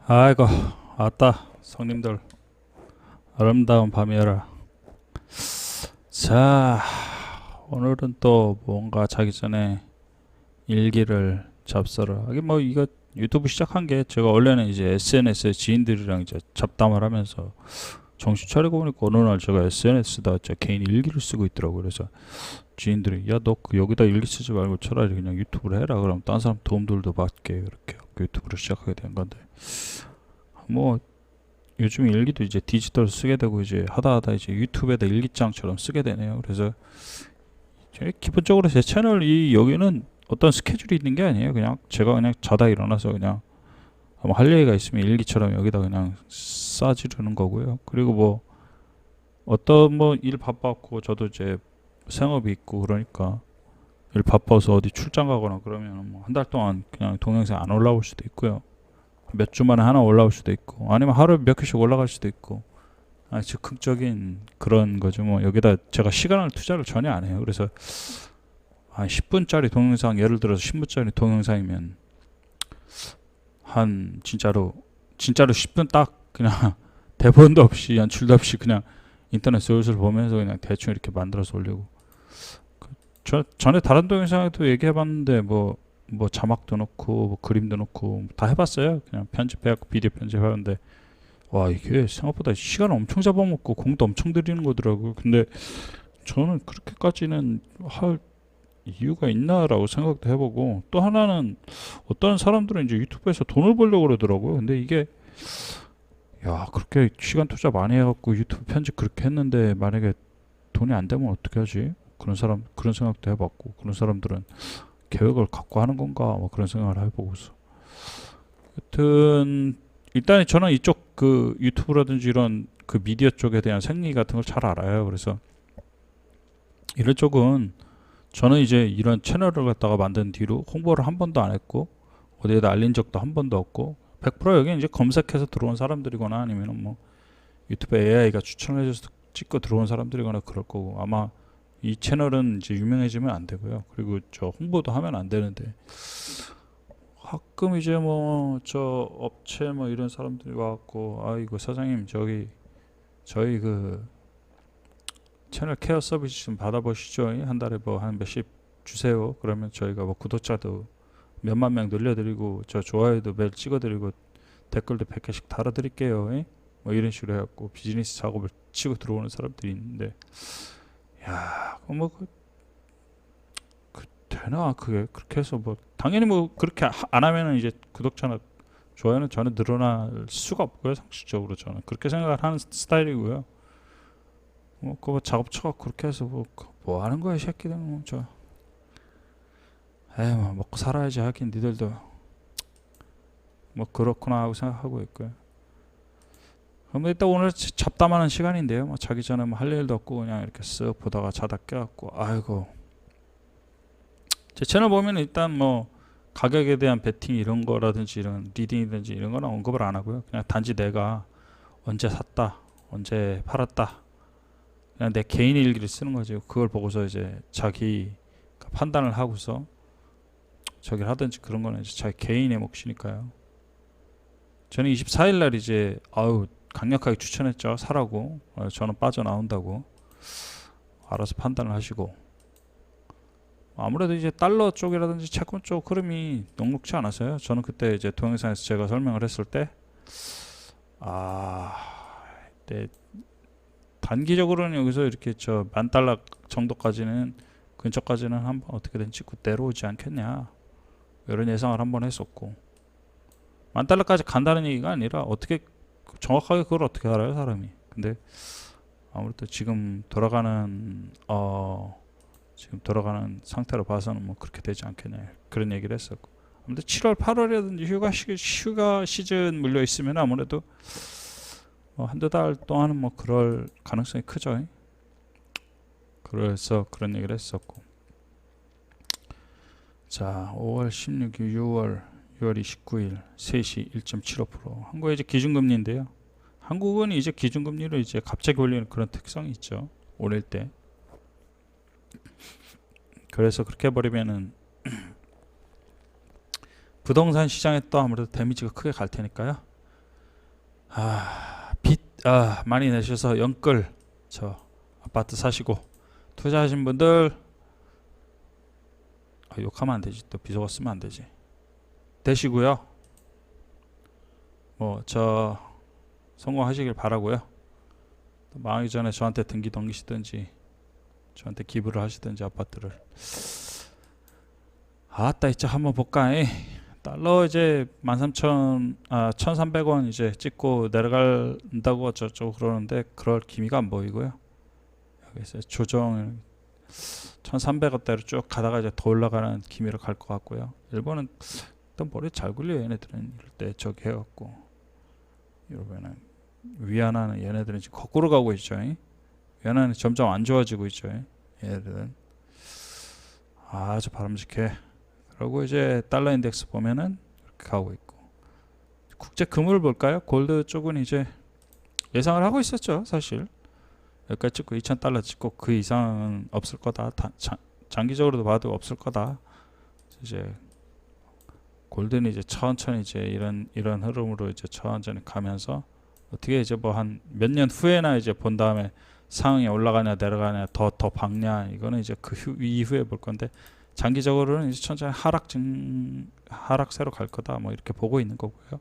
아이고, 아따, 성님들, 아름다운 밤이여라. 자, 오늘은 또 뭔가 자기 전에 일기를 잡서라. 하긴 뭐 이거 유튜브 시작한 게 제가 원래는 이제 SNS에 지인들이랑 이제 잡담을 하면서 정신 차리고 보니까 어느 날 제가 SNS에다 제 개인 일기를 쓰고 있더라고요. 그래서 지인들이 야, 너 여기다 일기 쓰지 말고 차라리 그냥 유튜브를 해라. 그럼 딴 사람 도움들도 받게 그렇게 유튜브를 시작하게 된 건데 뭐 요즘 일기도 이제 디지털 쓰게 되고 이제 하다 이제 유튜브에다 일기장처럼 쓰게 되네요. 그래서 기본적으로 제 채널 이 여기는 어떤 스케줄이 있는 게 아니에요. 그냥 제가 그냥 자다 일어나서 그냥 할 얘기가 있으면 일기처럼 여기다 그냥 싸지르는 거고요. 그리고 뭐 어떤 뭐 일 바빴고 저도 이제 생업이 있고 그러니까 일 바빠서 어디 출장 가거나 그러면 뭐 한 달 동안 그냥 동영상 안 올라올 수도 있고요. 몇 주 만에 하나 올라올 수도 있고 아니면 하루에 몇 개씩 올라갈 수도 있고 즉흥적인 그런 거죠. 뭐 여기다 제가 시간을 투자를 전혀 안 해요. 그래서 한 10분짜리 동영상 예를 들어서 10분짜리 동영상이면 한 진짜로 10분 딱 그냥 대본도 없이 연출도 없이 그냥 인터넷 슬슬 보면서 그냥 대충 이렇게 만들어서 올리고 저 전에 다른 동영상에도 얘기해봤는데 뭐 자막도 넣고 뭐 그림도 넣고 다 해봤어요. 그냥 편집해갖고 비디오 편집하는데 와 이게 생각보다 시간 엄청 잡아먹고 공도 엄청 들이는 거더라고요. 근데 저는 그렇게까지는 할 이유가 있나라고 생각도 해보고 또 하나는 어떤 사람들은 이제 유튜브에서 돈을 벌려고 그러더라고요. 근데 이게 야 그렇게 시간 투자 많이 해갖고 유튜브 편집 그렇게 했는데 만약에 돈이 안 되면 어떻게 하지? 그런 생각도 해봤고 그런 사람들은 계획을 갖고 하는 건가 뭐 그런 생각을 해보고서 여튼 일단 저는 이쪽 그 유튜브라든지 이런 그 미디어 쪽에 대한 생리 같은 걸 잘 알아요. 그래서 이런 쪽은 저는 이제 이런 채널을 갖다가 만든 뒤로 홍보를 한 번도 안 했고 어디에다 알린 적도 한 번도 없고 100% 여기 이제 검색해서 들어온 사람들이거나 아니면 뭐 유튜브 AI가 추천해줘서 찍고 들어온 사람들이거나 그럴 거고 아마 이 채널은 이제 유명해지면 안 되고요. 그리고 저 홍보도 하면 안 되는데 가끔 이제 뭐 저 업체 뭐 이런 사람들이 와갖고 아이고 사장님 저희 그 채널 케어 서비스 좀 받아보시죠. 한 달에 뭐 한 몇십 주세요. 그러면 저희가 뭐 구독자도 몇만 명 늘려드리고 저 좋아요도 매일 찍어드리고 댓글도 100개씩 달아드릴게요. 뭐 이런 식으로 해갖고 비즈니스 작업을 치고 들어오는 사람들이 있는데 야, 되나 그게 그렇게 해서 뭐 당연히 뭐 그렇게 안 하면은 이제 구독자나 좋아요는 전혀 늘어날 수가 없고요. 상식적으로 저는 그렇게 생각을 하는 스타일이고요. 뭐 그거 작업처가 그렇게 해서 뭐 하는 거야 이 새끼들 뭐저 에이 뭐 먹고 살아야지 하긴 니들도 뭐 그렇구나 하고 생각하고 있고요. 그럼 일단 오늘 잡담하는 시간인데요. 뭐 자기 전에 뭐 할 일도 없고 그냥 이렇게 쓱 보다가 자다 깨갖고 아이고 제 채널 보면 일단 뭐 가격에 대한 베팅 이런 거라든지 이런 리딩이든지 이런 거는 언급을 안 하고요. 그냥 단지 내가 언제 샀다, 언제 팔았다, 그냥 내 개인 일기를 쓰는 거죠. 그걸 보고서 이제 자기 판단을 하고서 저기를 하든지 그런 거는 이제 자기 개인의 몫이니까요. 저는 24일 날 이제 강력하게 추천했죠. 사라고. 저는 빠져나온다고. 알아서 판단을 하시고. 아무래도 이제 달러 쪽이라든지 채권 쪽 흐름이 녹록지 않아서요. 저는 그때 이제 동영상에서 제가 설명을 했을 때, 네, 단기적으로는 여기서 이렇게 저 $10,000 정도까지는 근처까지는 한번 어떻게든 찍고 내려오지 않겠냐 이런 예상을 한번 했었고 $10,000까지 간다는 얘기가 아니라 어떻게 정확하게 그걸 어떻게 알아요 사람이. 근데 아무래도 지금 돌아가는 상태로 봐서는 뭐 그렇게 되지 않겠냐 그런 얘기를 했었고 아무튼 7월 8월이라든지 휴가 시즌 물려 있으면 아무래도 한두 달 동안은 뭐 그럴 가능성이 크죠. 그래서 그런 얘기를 했었고 자 5월 16일 6월 29일 3시 1.75% 한국의 이제 기준금리인데요. 한국은 이제 기준금리를 이제 갑자기 올리는 그런 특성이 있죠. 올릴 때. 그래서 그렇게 해버리면은 부동산 시장에 또 아무래도 데미지가 크게 갈 테니까요. 빚 많이 내셔서 영끌 저 아파트 사시고 투자하신 분들, 욕하면 안 되지, 또 비속어 쓰면 안 되지, 되시고요. 뭐 저 성공하시길 바라고요. 또 망하기 전에 저한테 등기 넘기시든지 저한테 기부를 하시든지 아파트를. 아따 이제 한번 볼까. 달러 이제 13,300원 이제 찍고 내려간다고 저쪽 그러는데 그럴 기미가 안 보이고요. 여기서 조정 1,300원대로 쭉 가다가 이제 더 올라가는 기미로 갈 것 같고요. 일본은 일단 머리 잘 굴려요. 얘네들은 이럴 때 저기 해갖고 이러면은 위안화는 얘네들은 지금 거꾸로 가고 있죠. 위안화는 점점 안 좋아지고 있죠. 얘네들은 아주 바람직해. 그리고 이제 달러 인덱스 보면은 이렇게 가고 있고, 국제 금을 볼까요? 골드 쪽은 이제 예상을 하고 있었죠. 사실 여기까지 찍고 2,000달러 찍고 그 이상은 없을 거다. 장기적으로도 봐도 없을 거다. 이제 골드는 이제 천천히 이제 이런 흐름으로 이제 천천히 가면서 어떻게 이제 뭐 한 몇 년 후에나 이제 본 다음에 상황이 올라가냐 내려가냐 더 박냐, 이거는 이제 그 이후에 볼 건데, 장기적으로는 이제 천천히 하락세로 갈 거다, 뭐 이렇게 보고 있는 거고요.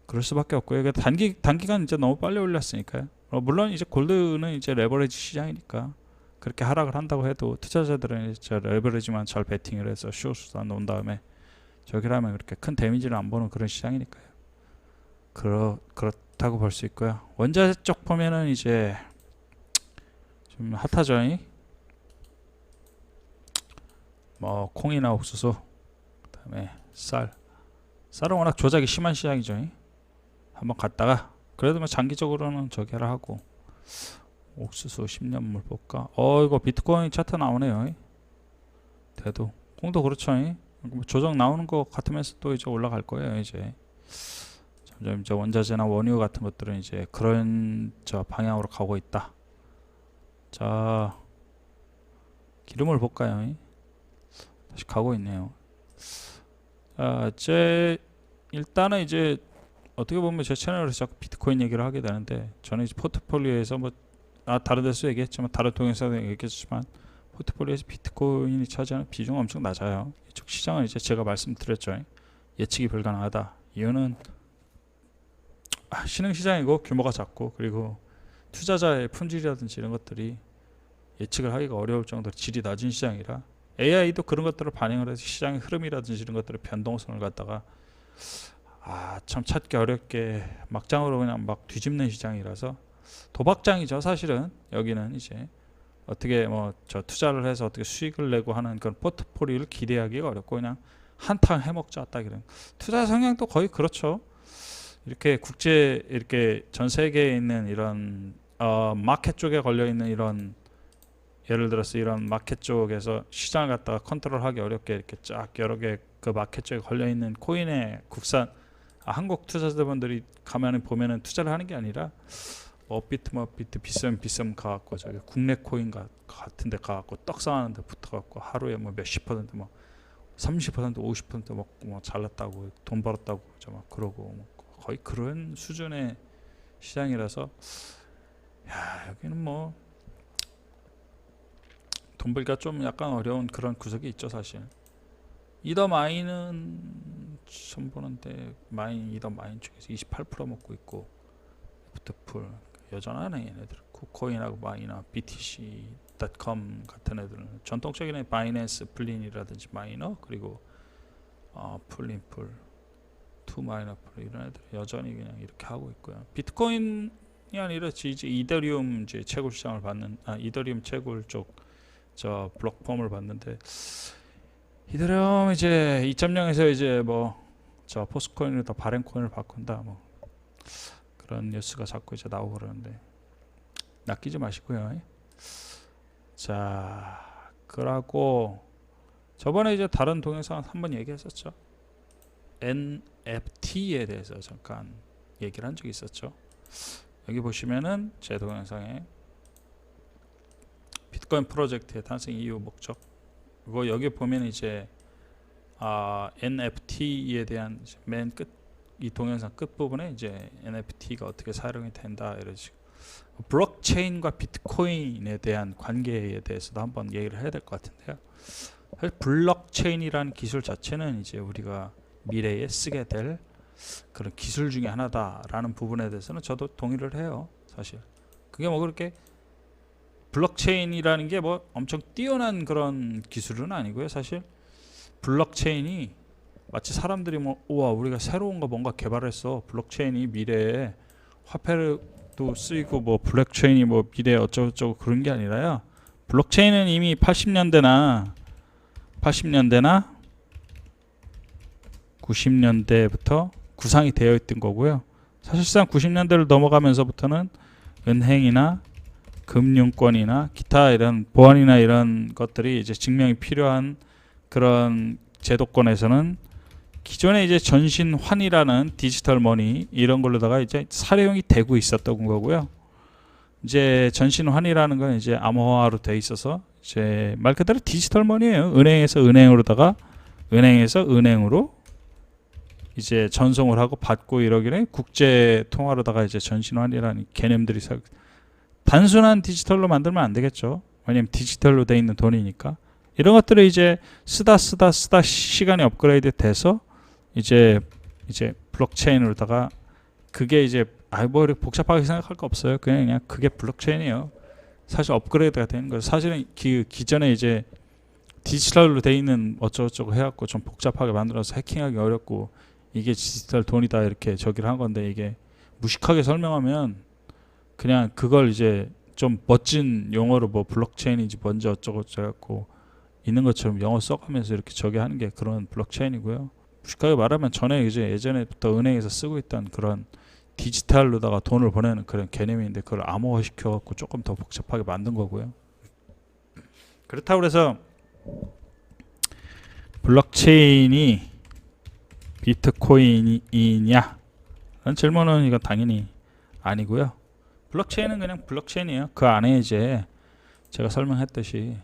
그럴 수밖에 없고요. 이게 단기간 이제 너무 빨리 올렸으니까요. 물론 이제 골드는 이제 레버리지 시장이니까 그렇게 하락을 한다고 해도 투자자들은 이제 레버리지만 잘 베팅을 해서 숏수단 놓은 다음에 저기라면 그렇게 큰 데미지를 안 보는 그런 시장이니까요. 그렇다고 볼 수 있고요. 원자재 쪽 보면은 이제 좀 핫하죠. 뭐 콩이나 옥수수, 그다음에 쌀은 워낙 조작이 심한 시장이죠. 한번 갔다가 그래도 뭐 장기적으로는 저기 하라 하고. 옥수수 10년물 볼까? 이거 비트코인 차트 나오네요. 대도 콩도 그렇죠. 뭐 조정 나오는 것 같으면서 또 이제 올라갈 거예요. 이제 점점 이제 원자재나 원유 같은 것들은 이제 그런 저 방향으로 가고 있다. 자, 기름을 볼까요? 다시 가고 있네요. 일단은 이제 어떻게 보면 제 채널에서 자꾸 비트코인 얘기를 하게 되는데, 저는 이제 포트폴리오에서 뭐 다른 데서 얘기했지만 다른 통해서도 얘기했지만 포트폴리오에서 비트코인이 차지하는 비중은 엄청 낮아요. 이쪽 시장은 이제 제가 말씀드렸죠. 예측이 불가능하다. 이유는 신흥시장이고 규모가 작고, 그리고 투자자의 품질이라든지 이런 것들이 예측을 하기가 어려울 정도로 질이 낮은 시장이라, AI도 그런 것들을 반영을 해서 시장의 흐름이라든지 이런 것들의 변동성을 갖다가 참 찾기 어렵게 막장으로 그냥 막 뒤집는 시장이라서 도박장이죠. 사실은 여기는 이제 어떻게 뭐 저 투자를 해서 어떻게 수익을 내고 하는 그런 포트폴리오를 기대하기가 어렵고, 그냥 한탕 해먹자 딱 이런 투자 성향도 거의 그렇죠. 이렇게 이렇게 전 세계에 있는 이런 마켓 쪽에 걸려 있는 이런, 예를 들어서 이런 마켓 쪽에서 시장을 갖다가 컨트롤하기 어렵게 이렇게 쫙 여러 개 그 마켓 쪽에 걸려 있는 코인의 국산 한국 투자자분들이 가면은 보면은 투자를 하는 게 아니라 업비트 비썸 가갖고 저기 국내 코인 같은데 가갖고 떡상하는데 붙어갖고 하루에 뭐 몇십 %, 뭐 30%, 50% 먹고 뭐 잘났다고 돈 벌었다고 막 그러고 뭐 거의 그런 수준의 시장이라서, 여기는 뭐 돈 벌기가 좀 약간 어려운 그런 구석이 있죠. 사실 이더 마인은 처음 보는데 이더 마인 쪽에서 28% 먹고 있고, 애프터풀 여전하네. 얘네들 쿠코인하고 마이너, BTC.com 같은 애들은 전통적인 바이낸스, 플린이라든지 마이너, 그리고 플린풀, 투마이너풀 이런 애들 여전히 그냥 이렇게 하고 있고요. 비트코인이 아니라 이제 이더리움 이제 채굴 시장을 받는 이더리움 채굴 쪽 저 블록폼을 봤는데, 이더리움 이제 2.0에서 이제 뭐 저 포스코인을 더 바렌코인을 바꾼다, 뭐 그런 뉴스가 자꾸 이제 나오고 그러는데 낚이지 마시고요. 자, 그러고 저번에 이제 다른 동영상 한번 얘기했었죠. NFT에 대해서 잠깐 얘기를 한 적이 있었죠. 여기 보시면은 제 동영상에 비트코인 프로젝트의 탄생 이유, 목적, 그리고 여기 보면 이제 NFT에 대한 맨 끝 이 동영상 끝 부분에 이제 NFT가 어떻게 사용이 된다 이런 식. 블록체인과 비트코인에 대한 관계에 대해서도 한번 얘기를 해야 될 것 같은데요. 사실 블록체인이라는 기술 자체는 이제 우리가 미래에 쓰게 될 그런 기술 중에 하나다라는 부분에 대해서는 저도 동의를 해요. 사실 그게 뭐 그렇게 블록체인이라는 게 뭐 엄청 뛰어난 그런 기술은 아니고요. 사실 블록체인이 마치 사람들이 뭐 우와 우리가 새로운 거 뭔가 개발했어, 블록체인이 미래에 화폐도 쓰이고 뭐 블록체인이 뭐 미래에 어쩌고저쩌고 그런 게 아니라요. 블록체인은 이미 80년대나 90년대부터 구상이 되어 있던 거고요. 사실상 90년대를 넘어가면서부터는 은행이나 금융권이나 기타 이런 보안이나 이런 것들이 이제 증명이 필요한 그런 제도권에서는 기존에 이제 전신환이라는 디지털 머니 이런 걸로다가 이제 사용이 되고 있었던 거고요. 이제 전신환이라는 건 이제 암호화로 돼 있어서 이제 말 그대로 디지털 머니예요. 은행에서 은행으로다가 은행에서 은행으로 이제 전송을 하고 받고 이러기에 국제 통화로다가 이제 전신환이라는 개념들이 단순한 디지털로 만들면 안 되겠죠. 왜냐면 디지털로 돼 있는 돈이니까. 이런 것들을 이제 쓰다 시간이 업그레이드 돼서 이제 블록체인으로다가 그게 이제 뭐 이렇게 복잡하게 생각할 거 없어요. 그냥 그게 블록체인이에요. 사실 업그레이드가 되는 거예요. 사실은 기존에 이제 디지털로 돼 있는 어쩌고저쩌고 해갖고 좀 복잡하게 만들어서 해킹하기 어렵고 이게 디지털 돈이다 이렇게 저기를 한 건데 이게 무식하게 설명하면 그냥 그걸 이제 좀 멋진 용어로 뭐 블록체인인지 뭔지 어쩌고저쩌고 있는 것처럼 영어 써가면서 이렇게 저기 하는 게 그런 블록체인이고요. 무식하게 말하면 전에 이제 예전에부터 은행에서 쓰고 있던 그런 디지털로다가 돈을 보내는 그런 개념인데 그걸 암호화 시켜갖고 조금 더 복잡하게 만든 거고요. 그렇다고 해서 블록체인이 비트코인이냐? 라는 질문은 이건 당연히 아니고요. 블록체인은 그냥 블록체인이에요. 그 안에 이제 제가 설명했듯이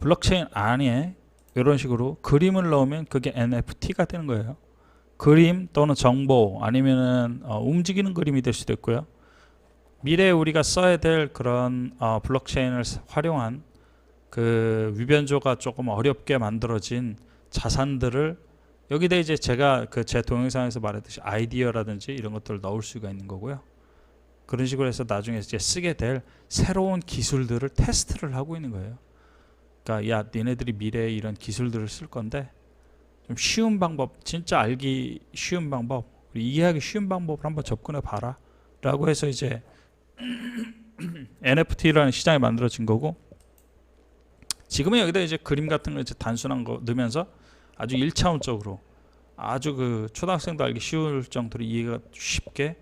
블록체인 안에 이런 식으로 그림을 넣으면 그게 NFT가 되는 거예요. 그림 또는 정보 아니면은 움직이는 그림이 될 수도 있고요. 미래에 우리가 써야 될 그런 블록체인을 활용한 그 위변조가 조금 어렵게 만들어진 자산들을 여기다 이제 제가 그 제 동영상에서 말했듯이 아이디어라든지 이런 것들을 넣을 수가 있는 거고요. 그런 식으로 해서 나중에 이제 쓰게 될 새로운 기술들을 테스트를 하고 있는 거예요. 그러니까 야 니네들이 미래에 이런 기술들을 쓸 건데 좀 쉬운 방법, 진짜 알기 쉬운 방법, 이해하기 쉬운 방법을 한번 접근해 봐라 라고 해서 이제 NFT라는 시장이 만들어진 거고, 지금은 여기다 이제 그림 같은 거 이제 단순한 거 넣으면서 아주 1차원적으로 아주 그 초등학생도 알기 쉬울 정도로 이해가 쉽게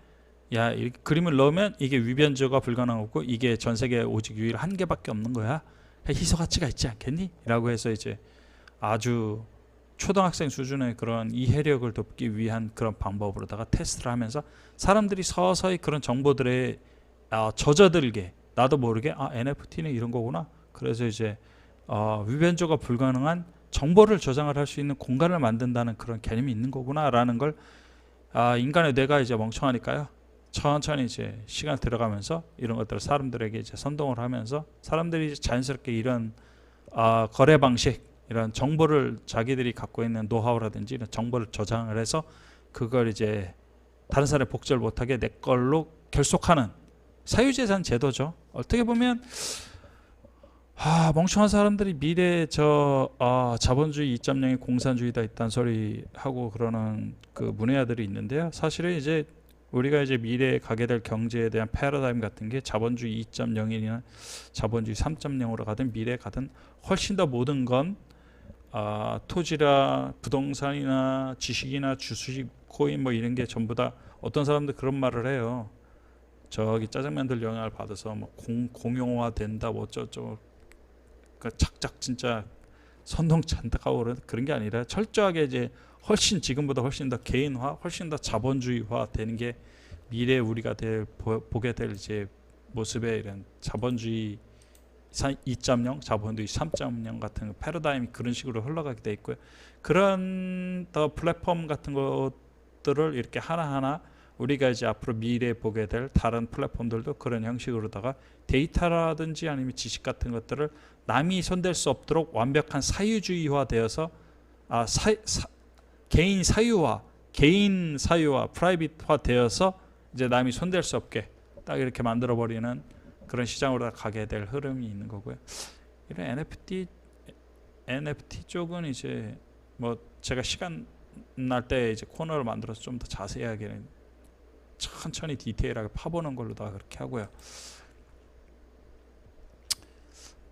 야 이 그림을 넣으면 이게 위변조가 불가능하고 이게 전 세계에 오직 유일 한 개밖에 없는 거야. 희소 가치가 있지 않겠니? 라고 해서 이제 아주 초등학생 수준의 그런 이해력을 돕기 위한 그런 방법으로다가 테스트를 하면서 사람들이 서서히 그런 정보들에 젖어들게 나도 모르게 NFT는 이런 거구나. 그래서 이제 위변조가 불가능한 정보를 저장을 할 수 있는 공간을 만든다는 그런 개념이 있는 거구나 라는 걸 인간의 뇌가 이제 멍청하니까요. 천천히 이제 시간 들어가면서 이런 것들을 사람들에게 이제 선동을 하면서 사람들이 이제 자연스럽게 이런 거래 방식, 이런 정보를 자기들이 갖고 있는 노하우라든지 이런 정보를 저장을 해서 그걸 이제 다른 사람이 복제를 못하게 내 걸로 결속하는 사유재산 제도죠. 어떻게 보면 멍청한 사람들이 미래에 자본주의 2.0이 공산주의다 있다는 소리 하고 그러는 그 문외아들이 있는데요. 사실은 이제 우리가 이제 미래에 가게 될 경제에 대한 패러다임 같은 게 자본주의 2.0이나 자본주의 3.0으로 가든 미래에 가든 훨씬 더 모든 건 토지나 부동산이나 지식이나 주식, 코인 뭐 이런 게 전부 다 어떤 사람들 그런 말을 해요. 저기 짜장면들 영향을 받아서 뭐 공용화 된다 뭐 어쩌고 그 착착 진짜 선동 잔뜩하고 그런 게 아니라 철저하게 이제 훨씬 지금보다 훨씬 더 개인화, 훨씬 더 자본주의화 되는 게 미래에 우리가 보게 될 이제 모습의 이런 자본주의 2.0, 자본주의 3.0 같은 패러다임이 그런 식으로 흘러가게 돼 있고요. 그런 더 플랫폼 같은 것들을 것들을 이렇게 하나하나 우리가 이제 앞으로 미래에 보게 될 다른 플랫폼들도 그런 형식으로다가 데이터라든지 아니면 지식 같은 것들을 남이 손댈 수 없도록 완벽한 사유주의화 되어서 개인 사유와 프라이빗화 되어서 이제 남이 손댈 수 없게 딱 이렇게 만들어 버리는 그런 시장으로 가게 될 흐름이 있는 거고요. 이런 NFT 쪽은 이제 뭐 제가 시간 날 때 이제 코너를 만들어서 좀 더 자세하게 천천히 디테일하게 파보는 걸로다가 그렇게 하고요.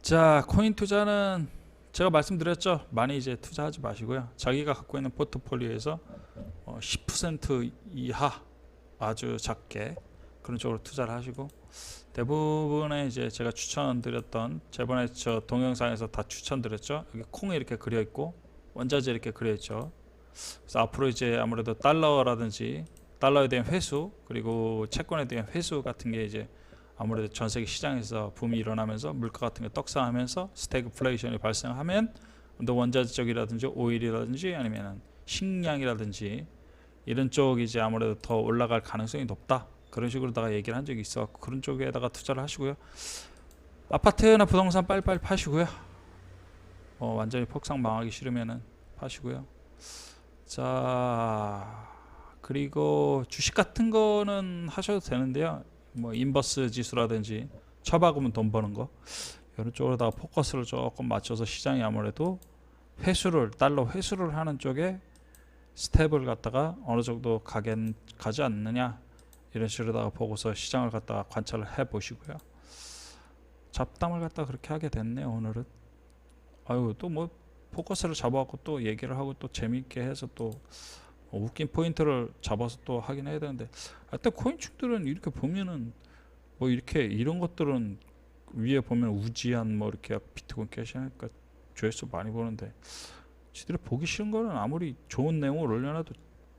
자, 코인 투자는 제가 말씀드렸죠. 많이 이제 투자하지 마시고요. 자기가 갖고 있는 포트폴리오에서 10% 이하 아주 작게 그런 쪽으로 투자를 하시고, 대부분의 이제 제가 추천드렸던, 저번에 저 동영상에서 다 추천드렸죠. 여기 콩이 이렇게 그려 있고 원자재 이렇게 그려 있죠. 그래서 앞으로 이제 아무래도 달러라든지 달러에 대한 회수, 그리고 채권에 대한 회수 같은 게 이제 아무래도 전 세계 시장에서 붐이 일어나면서 물가 같은 게 떡상하면서 스태그플레이션이 발생하면 또 원자재 쪽이라든지 오일이라든지 아니면 식량이라든지 이런 쪽이 이제 아무래도 더 올라갈 가능성이 높다, 그런 식으로다가 얘기를 한 적이 있어. 그런 쪽에다가 투자를 하시고요. 아파트나 부동산 빨리빨리 파시고요. 완전히 폭삭 망하기 싫으면은 파시고요. 자, 그리고 주식 같은 거는 하셔도 되는데요. 뭐 인버스 지수라든지 처박으면 돈 버는 거, 이런 쪽으로다가 포커스를 조금 맞춰서 시장이 아무래도 달러 회수를 하는 쪽에 스텝을 갖다가 어느 정도 가지 않느냐, 이런 식으로다가 보고서 시장을 갖다가 관찰을 해 보시고요. 잡담을 갖다가 그렇게 하게 됐네요, 오늘은. 아유, 또 뭐 포커스를 잡아갖고 또 얘기를 하고 또 재미있게 해서 또 웃긴 포인트를 잡아서 또 하긴 해야 되는데, 하여튼 코인축들은 이렇게 보면은 뭐 이렇게 이런 것들은 위에 보면 우지한 뭐 이렇게 비트코인 캐시하니까 조회수 많이 보는데, 지들이 보기 싫은 거는 아무리 좋은 내용을 올려놔도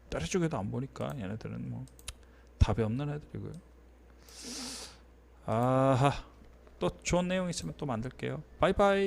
다른 쪽에도 안 보니까 얘네들은 뭐 답이 없는 애들이고요. 아하, 또 좋은 내용 있으면 또 만들게요. 바이바이.